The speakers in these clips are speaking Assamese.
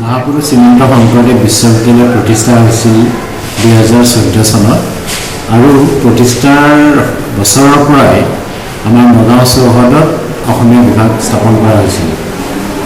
মহাপুৰুষ শ্ৰীমন্ত শংকৰদেৱ বিশ্ববিদ্যালয় প্ৰতিষ্ঠা হৈছিল 2014 চনত আৰু প্ৰতিষ্ঠাৰ বছৰৰ পৰাই আমাৰ নগাঁও চৌহদত অসমীয়া বিভাগ স্থাপন কৰা হৈছিল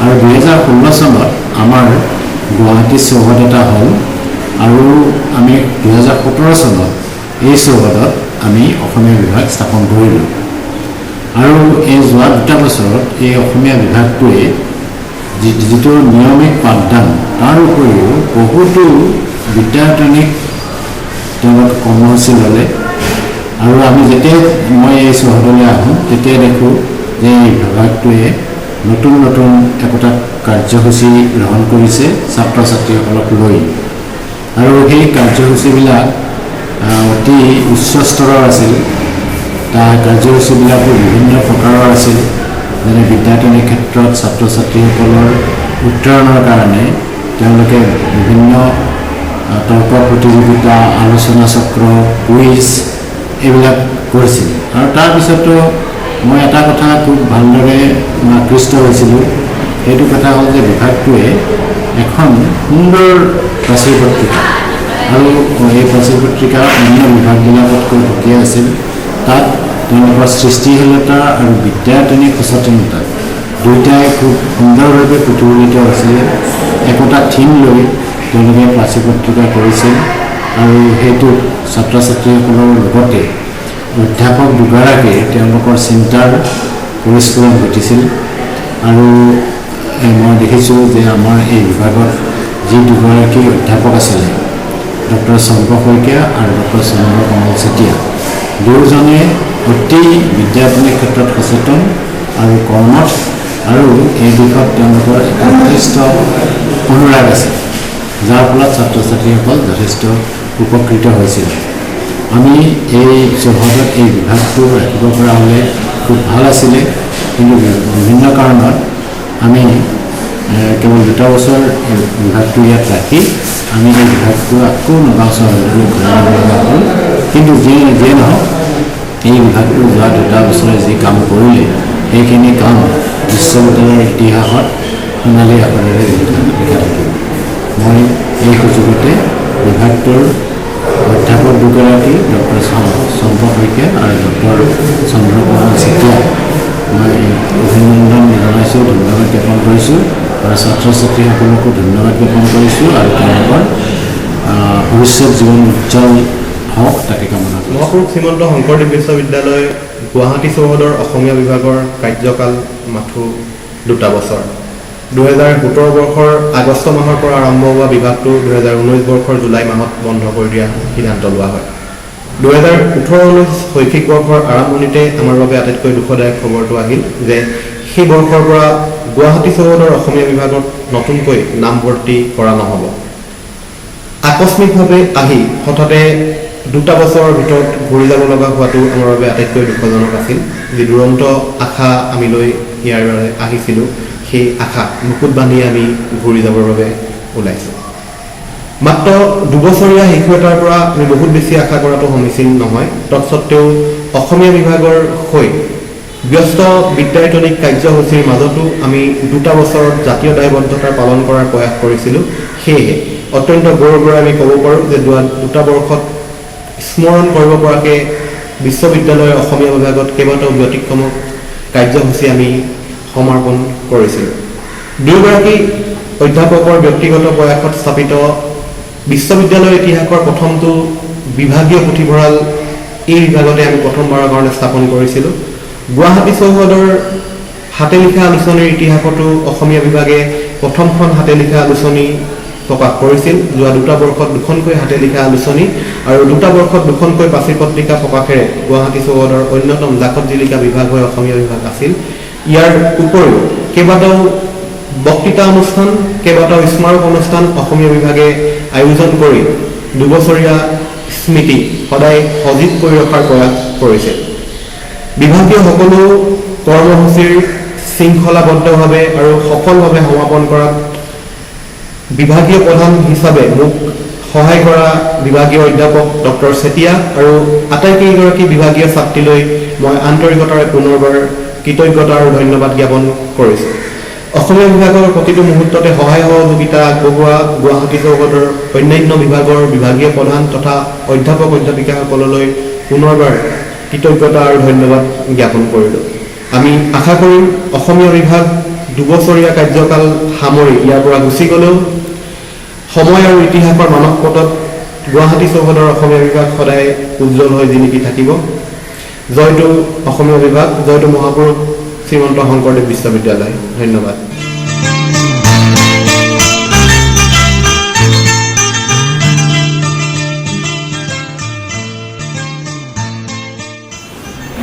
আৰু 2016 চনত আমাৰ গুৱাহাটী চৌহদ এটা হ'ল আৰু আমি 2017 চনত এই চৌহদত আমি অসমীয়া বিভাগ স্থাপন কৰিলোঁ আৰু এই যোৱা দুটা বছৰত এই অসমীয়া বিভাগটোৱে যিটো নিয়মিত পাঠদান তাৰ উপৰিও বহুতো বিদ্যায়তনিক তেওঁলোক কৰ্মসূচী ল'লে আৰু আমি যেতিয়া মই এই চৌহদলৈ আহোঁ তেতিয়া দেখোঁ যে এই বিভাগটোৱে নতুন নতুন একোটা কাৰ্যসূচী গ্ৰহণ কৰিছে ছাত্ৰ ছাত্ৰীসকলক লৈ আৰু সেই কাৰ্যসূচীবিলাক অতি উচ্চ স্তৰৰ আছিল তাৰ কাৰ্যসূচীবিলাকো বিভিন্ন প্ৰকাৰৰ আছিল যেনে বিদ্যায়তনিক ক্ষেত্ৰত ছাত্ৰ ছাত্ৰীসকলৰ উত্তৰণৰ কাৰণে তেওঁলোকে বিভিন্ন তৰ্ক প্ৰতিযোগিতা আলোচনা চক্ৰ কুইজ এইবিলাক কৰিছিল আৰু তাৰপিছতো মই এটা কথা খুব ভালদৰে আকৃষ্ট হৈছিলোঁ সেইটো কথা হ'ল যে বিভাগটোৱে এখন সুন্দৰ প্ৰাচীৰ পত্ৰিকা আৰু এই প্ৰাচীৰ পত্ৰিকা অন্য বিভাগবিলাকতকৈ সুকীয়া আছিল তাত তেওঁলোকৰ সৃষ্টিশীলতা আৰু বিদ্যায়তনিক সচেতনতা দুয়োটাই খুব সুন্দৰভাৱে প্ৰতিফলিত হৈছিলে একোটা থিম লৈ তেওঁলোকে প্ৰাচীৰ পত্ৰিকা কৰিছিল আৰু সেইটো ছাত্ৰ ছাত্ৰীসকলৰ লগতে অধ্যাপক দুগৰাকীয়ে তেওঁলোকৰ চিন্তাৰ পৰিস্ফুৰণ ঘটিছিল আৰু মই দেখিছোঁ যে আমাৰ এই বিভাগত যি দুগৰাকী অধ্যাপক আছিলে ডক্টৰ শংকৰ শইকীয়া আৰু ডক্টৰ চন্দ্ৰ কমল চেতিয়া দুয়োজনে অতি বিদ্যায়তনিক ক্ষেত্ৰত সচেতন আৰু কৰ্মঠ আৰু এই দিশত তেওঁলোকৰ এটা যথেষ্ট অনুৰাগ আছে যাৰ ফলত ছাত্ৰ ছাত্ৰীসকল যথেষ্ট উপকৃত হৈছিল আমি এই চৌহদত এই বিভাগটো ৰাখিব পৰা হ'লে খুব ভাল আছিলে কিন্তু বিভিন্ন কাৰণত আমি কেৱল দুটা বছৰ বিভাগটো ইয়াত ৰাখি আমি এই বিভাগটো আকৌ নগাঁও চহৰলৈ ঘূৰাই আনিব লগা হ'ল কিন্তু যিয়ে নহওক এই বিভাগটো যোৱা দুটা বছৰে যি কাম কৰিলে সেইখিনি কাম বিশ্ববিদ্যালয়ৰ ইতিহাসত সোণালী আখৰেৰে লিখা থাকিব মই এই সুযোগতে বিভাগটোৰ অধ্যাপক দুগৰাকী ডক্টৰ শংকৰ শইকীয়া আৰু ডক্টৰ চন্দ্ৰ কমল চেতিয়াক মই অভিনন্দন জনাইছোঁ ধন্যবাদ জ্ঞাপন কৰিছোঁ আৰু ছাত্ৰ ছাত্ৰীসকলকো ধন্যবাদ জ্ঞাপন কৰিছোঁ আৰু তেওঁলোকৰ ভৱিষ্যত জীৱন উজ্জ্বল হওক তাকে কামনা কৰিছোঁ। মহাপুৰুষ শ্ৰীমন্ত শংকৰদেৱ বিশ্ববিদ্যালয় গুৱাহাটী চৌহদৰ অসমীয়া বিভাগৰ কাৰ্যকাল মাথো 2 বছৰ 2017 বৰ্ষৰ আগষ্ট মাহৰ পৰা আৰম্ভ হোৱা বিভাগটো 2019 বৰ্ষৰ জুলাই মাহত বন্ধ কৰি দিয়াৰ সিদ্ধান্ত লোৱা হয় 2018-19 শৈক্ষিক বৰ্ষৰ আৰম্ভণিতে আমাৰ বাবে আটাইতকৈ দুখদায়ক খবৰটো আহিল যে সেই বৰ্ষৰ পৰা গুৱাহাটী চৌহদৰ অসমীয়া বিভাগত নতুনকৈ নামভৰ্তি কৰা নহ'ব আকস্মিকভাৱে আহি হঠাতে 2 বছৰৰ ভিতৰত ঘূৰি যাব লগা হোৱাটো আমাৰ বাবে আটাইতকৈ দুখজনক আছিল যি দুৰন্ত আশা আমি লৈ ইয়াৰ আহিছিলোঁ সেই আশা মুকুট বান্ধি আমি ঘূৰি যাবৰ বাবে ওলাইছোঁ মাত্ৰ 2 বছৰীয়া শিশু এটাৰ পৰা আমি বহুত বেছি আশা কৰাটো সমীচীন নহয় তৎসত্ত্বেও অসমীয়া বিভাগৰ হৈ ব্যস্ত বিদ্যায়তনিক কাৰ্যসূচীৰ মাজতো আমি 2 বছৰত জাতীয় দায়বদ্ধতা পালন কৰাৰ প্ৰয়াস কৰিছিলোঁ সেয়েহে অত্যন্ত গৌৰৱেৰে আমি ক'ব পাৰোঁ যে 2 বৰ্ষত স্মৰণ কৰিব পৰাকৈ বিশ্ববিদ্যালয়ৰ অসমীয়া বিভাগত কেইবাটাও ব্যতিক্ৰমক কাৰ্যসূচী আমি সমৰ্পণ কৰিছিলোঁ দুয়োগৰাকী অধ্যাপকৰ ব্যক্তিগত প্ৰয়াসত স্থাপিত বিশ্ববিদ্যালয়ৰ ইতিহাসৰ প্ৰথমটো বিভাগীয় পুথিভঁৰাল এই বিভাগতে আমি প্ৰথমবাৰৰ কাৰণে স্থাপন কৰিছিলোঁ গুৱাহাটী চৌহদৰ হাতে লিখা আলোচনীৰ ইতিহাসতো অসমীয়া বিভাগে প্ৰথমখন হাতে লিখা আলোচনী প্ৰকাশ কৰিছিল যোৱা 2 বৰ্ষত 2খনকৈ হাতে লিখা আলোচনী আৰু 2 বৰ্ষত 2খনকৈ প্ৰাচীৰ পত্ৰিকা প্ৰকাশেৰে গুৱাহাটী চৌহদৰ অন্যতম জাকত জিলিকা বিভাগ হৈ অসমীয়া বিভাগ আছিল ইয়াৰ উপৰিও কেইবাটাও বক্তৃতা অনুষ্ঠান কেইবাটাও স্মাৰক অনুষ্ঠান অসমীয়া বিভাগে আয়োজন কৰি 2 বছৰীয়া স্মৃতি সদায় সজীৱ কৰি ৰখাৰ প্ৰয়াস কৰিছে বিভাগীয় সকলো কৰ্মসূচীৰ শৃংখলাবদ্ধভাৱে আৰু সফলভাৱে সমাপন কৰাত বিভাগীয় প্ৰধান হিচাপে মোক সহায় কৰা বিভাগীয় অধ্যাপক ডক্টৰ চেতিয়া আৰু আটাইকেইগৰাকী বিভাগীয় ছাত্ৰীলৈ মই আন্তৰিকতাৰে পুনৰবাৰ কৃতজ্ঞতা আৰু ধন্যবাদ জ্ঞাপন কৰিছোঁ অসমীয়া বিভাগৰ প্ৰতিটো মুহূৰ্ততে সহায় সহযোগিতা আগবঢ়োৱা গুৱাহাটী চৌহদৰ অন্যান্য বিভাগৰ বিভাগীয় প্ৰধান তথা অধ্যাপক অধ্যাপিকাসকললৈ পুনৰবাৰ কৃতজ্ঞতা আৰু ধন্যবাদ জ্ঞাপন কৰিলোঁ। আমি আশা কৰিম অসমীয়া বিভাগ 2 বছৰীয়া কাৰ্যকাল সামৰি ইয়াৰ পৰা গুচি গ'লেও সময় আৰু ইতিহাসৰ মানৱ পটত গুৱাহাটী চৌহদৰ অসমীয়া বিভাগ সদায় উজ্জ্বল হৈ জিলিকি থাকিব। জয়টো অসমীয়া বিভাগ, জয়টো মহাপুৰুষ শ্ৰীমন্ত শংকৰদেৱ বিশ্ববিদ্যালয়। ধন্যবাদ।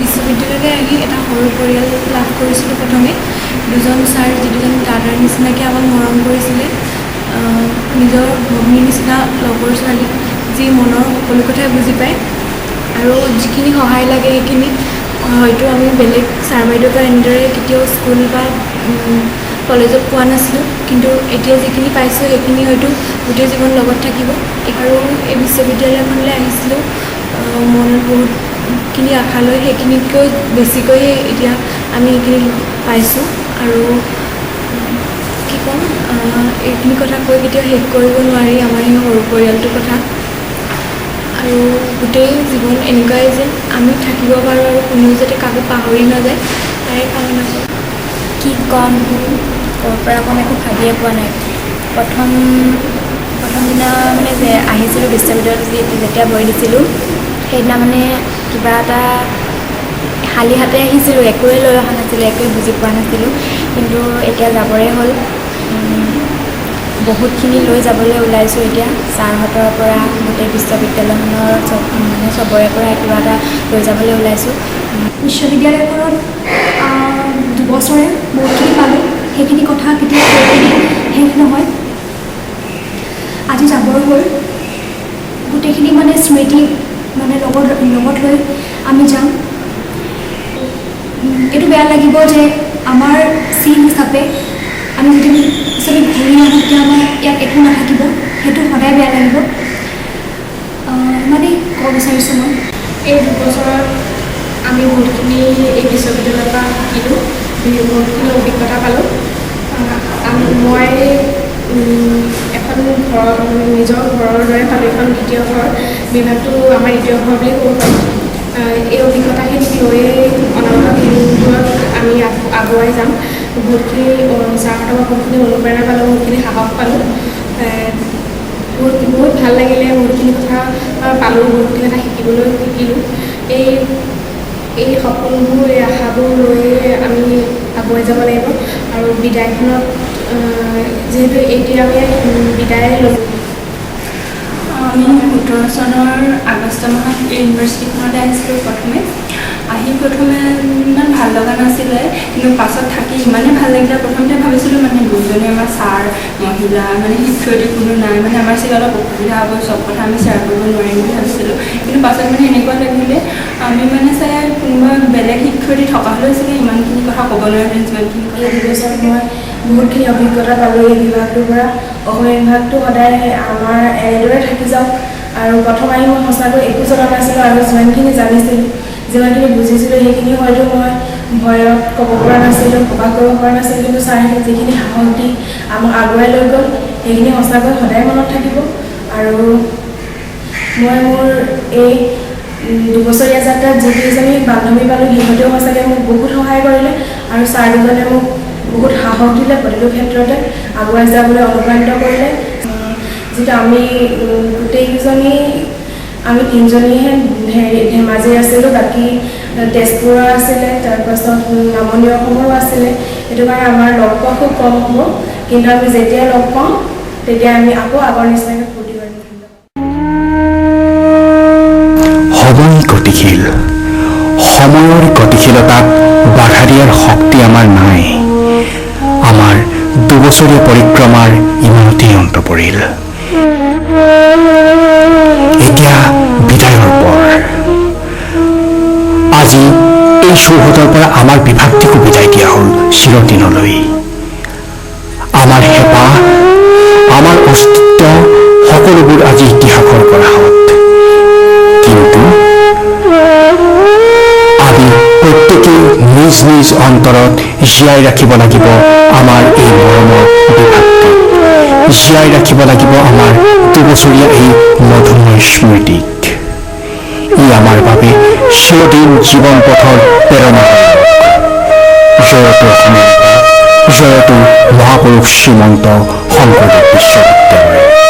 বিশ্ববিদ্যালয়লৈ আহি এটা সৰু পৰিয়াল লাভ কৰিছিলোঁ। প্ৰথমে দুজন ছাৰ যিজন দাদাৰ নিচিনাকৈ আমাক মৰম কৰিছিলে, নিজৰ ভগ্নীৰ নিচিনা লগৰ ছোৱালী যি মনৰ সকলো কথাই বুজি পায় আৰু যিখিনি সহায় লাগে সেইখিনি হয়তো আমি বেলেগ ছাৰ বাইদেউৰ পৰা এনেদৰে কেতিয়াও স্কুল বা কলেজত পোৱা নাছিলোঁ, কিন্তু এতিয়া যিখিনি পাইছোঁ সেইখিনি হয়তো গোটেই জীৱন লগত থাকিব। আৰু এই বিশ্ববিদ্যালয়খনলৈ আহিছিলোঁ মনত বহুতখিনি আশা লৈ, সেইখিনিতকৈ বেছিকৈ এতিয়া আমি এইখিনি পাইছোঁ। আৰু কি ক'ম, এইখিনি কথা কৈ কেতিয়াও শেষ কৰিব নোৱাৰি আমাৰ এই সৰু পৰিয়ালটোৰ কথা। আৰু গোটেই জীৱন এনেকুৱাই যেন আমি থাকিব পাৰোঁ আৰু কোনেও যাতে কাকো পাহৰি নাযায় তাৰে কামনা কৰোঁ। কি ক'ম, ক'ৰ পৰা ক'ম একো ভাবিয়ে পোৱা নাই। প্ৰথম দিনা মানে যে আহিছিলোঁ বিশ্ববিদ্যালয়ত যেতিয়া ভৰি দিছিলোঁ, সেইদিনা মানে কিবা এটা খালী হাতে আহিছিলোঁ, একোৱে লৈ অহা নাছিলোঁ, একোৱে বুজি পোৱা নাছিলোঁ। কিন্তু এতিয়া যাবৰে হ'ল, বহুতখিনি লৈ যাবলৈ ওলাইছোঁ এতিয়া। ছাৰহঁতৰ পৰা গোটেই বিশ্ববিদ্যালয়খনৰ চবৰে পৰা কিবা এটা লৈ যাবলৈ ওলাইছোঁ। বিশ্ববিদ্যালয়খনত 2 বছৰে বহুতখিনি পালোঁ, সেইখিনি কথা কেতিয়াও শেষ নহয়। আজি যাবৰ হ'ল, গোটেইখিনি মানে স্মৃতি মানে লগত লৈ আমি যাম। এইটো বেয়া লাগিব যে আমাৰ চিন হিচাপে আমি যদি পিছলৈ ঘূৰি নাহোঁ তেতিয়া আমাৰ ইয়াত একো নাথাকিব, সেইটো সদায় বেয়া লাগিব। ইমানেই ক'ব বিচাৰিছোঁ মই। এই 2 বছৰত আমি বহুতখিনি এই বিশ্ববিদ্যালয়ৰ পৰা শিকিলোঁ, বহুতখিনি অভিজ্ঞতা পালোঁ। মই এখন ঘৰ, নিজৰ ঘৰৰ দৰে পালোঁ, এখন দ্বিতীয় ঘৰ। বিভাগটো আমাৰ দ্বিতীয় ঘৰ বুলি ক'ব পাৰোঁ। এই অভিজ্ঞতাখিনি লৈয়ে অনাগত দিনবোৰত আমি আগুৱাই যাম। বহুতখিনি ছাৰহঁতৰ পৰা বহুতখিনি অনুপ্ৰেৰণা পালোঁ, বহুতখিনি সাহস পালোঁ। বহুত ভাল লাগিলে, বহুতখিনি কথা পালোঁ, বহুতখিনি কথা শিকিলোঁ। এই সপোনবোৰ, এই আশাবোৰ লৈয়ে আমি আগুৱাই যাব লাগিব। আৰু বিদায়খনত যিহেতু এতিয়া আমি বিদায় ল'লোঁ, আমি 17 চনৰ আগষ্ট মাহত এই ইউনিভাৰ্চিটিখনলৈ আহিছিলোঁ। প্ৰথমে ইমান ভাল লগা নাছিলে, কিন্তু পাছত থাকি ইমানেই ভাল লাগিলে। প্ৰথমতে ভাবিছিলোঁ মানে দুজনে আমাৰ ছাৰ, মহিলা মানে শিক্ষয়িত্ৰী কোনো নাই, মানে আমাৰ চাগে অলপ অসুবিধা হ'ব, চব কথা আমি শ্বেয়াৰ কৰিব নোৱাৰিম বুলি ভাবিছিলোঁ। কিন্তু পাছত মানে এনেকুৱা লাগিলে আমি মানে চাগে কোনোবা বেলেগ শিক্ষয়িত্ৰী থকা হ'লেও চাগে ইমানখিনি কথা ক'ব নোৱাৰিম, যিমানখিনি কথা। এই বিবেচনাত মই বহুতখিনি অভিজ্ঞতা পালোঁ এই বিভাগটোৰ পৰা। অসমীয়া বিভাগটো সদায় আমাৰ এনেদৰে থাকি যাওক। আৰু প্ৰথম আহি মই সঁচাকৈ একো জনা নাছিলোঁ, আৰু যিমানখিনি জানিছিলোঁ, যিমানখিনি বুজিছিলোঁ, সেইখিনি হয়তো মই ভয়ত ক'ব পৰা নাছিলোঁ, প্ৰকাশ কৰিব পৰা নাছিলোঁ। কিন্তু ছাৰহঁতে যিখিনি সাহস দি আমাক আগুৱাই লৈ গ'ল, সেইখিনি সঁচাকৈ সদায় মনত থাকিব। আৰু মই মোৰ এই 2 বছৰীয়া যাত্ৰাত যিকেইজনী বান্ধৱী পালোঁ, সিহঁতেও সঁচাকৈ মোক বহুত সহায় কৰিলে। আৰু ছাৰ দুজনে মোক বহুত সাহস দিলে, প্ৰতিটো ক্ষেত্ৰতে আগুৱাই যাবলৈ অনুপ্ৰাণিত কৰিলে। যিটো আমি গোটেইকেইজনী, আমি 3জনীহে ধেমাজিৰ আছিলোঁ, বাকী তেজপুৰৰ আছিলে, তাৰপাছত নামনি অসমৰো আছিলে। সেইটো কাৰণে আমাৰ লগ পোৱা খুব কম হ'ব, কিন্তু আমি যেতিয়া লগ পাওঁ তেতিয়া আমি আকৌ আগৰ নিচিনাকৈ ফূৰ্তি কৰিম। সময় গতিশীল, সময়ৰ গতিশীলতাত বাধা দিয়াৰ শক্তি আমাৰ নাই। আমাৰ 2 বছৰীয়া পৰিক্ৰমাৰ ইমানতেই অন্ত পৰিল। এতিয়া বিদায়ৰ পৰ। আজি এই চৌহদৰ পৰা আমাৰ বিভাগটিকো বিদায় দিয়া হ'ল চিৰদিনলৈ। আমাৰ হেঁপাহ, আমাৰ অস্তিত্ব সকলোবোৰ আজি ইতিহাসৰ গৰাহত। কিন্তু আমি প্ৰত্যেকেই নিজ নিজ অন্তৰত জীয়াই ৰাখিব লাগিব আমাৰ এই মৰমৰ বিভাগটো, জীয়াই ৰাখিব লাগিব আমাৰ দুবছৰীয়া এই মধুময় স্মৃতিক। ই আমাৰ বাবে চিৰদিন জীৱন পথৰ প্ৰেৰণা হৈ ৰওক। জয়তু অসমীয়া, জয়তু মহাপুৰুষ শ্ৰীমন্ত শংকৰদেৱ বিশ্ববিদ্যালয়।